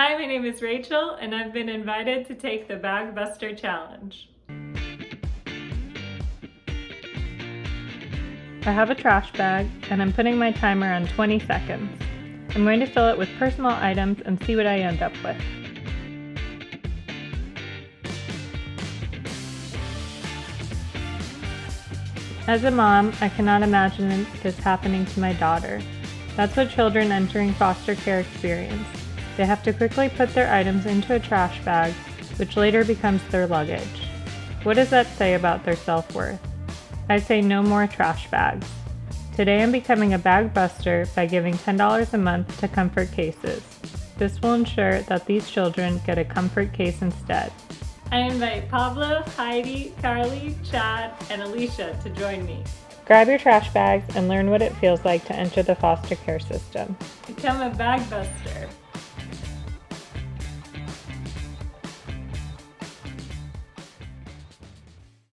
Hi, my name is Rachel, and I've been invited to take the Bag Buster Challenge. I have a trash bag, and I'm putting my timer on 20 seconds. I'm going to fill it with personal items and see what I end up with. As a mom, I cannot imagine this happening to my daughter. That's what children entering foster care experience. They have to quickly put their items into a trash bag, which later becomes their luggage. What does that say about their self-worth? I say no more trash bags. Today I'm becoming a bag buster by giving $10 a month to Comfort Cases. This will ensure that these children get a Comfort Case instead. I invite Pablo, Heidi, Carly, Chad, and Alicia to join me. Grab your trash bags and learn what it feels like to enter the foster care system. Become a bag buster.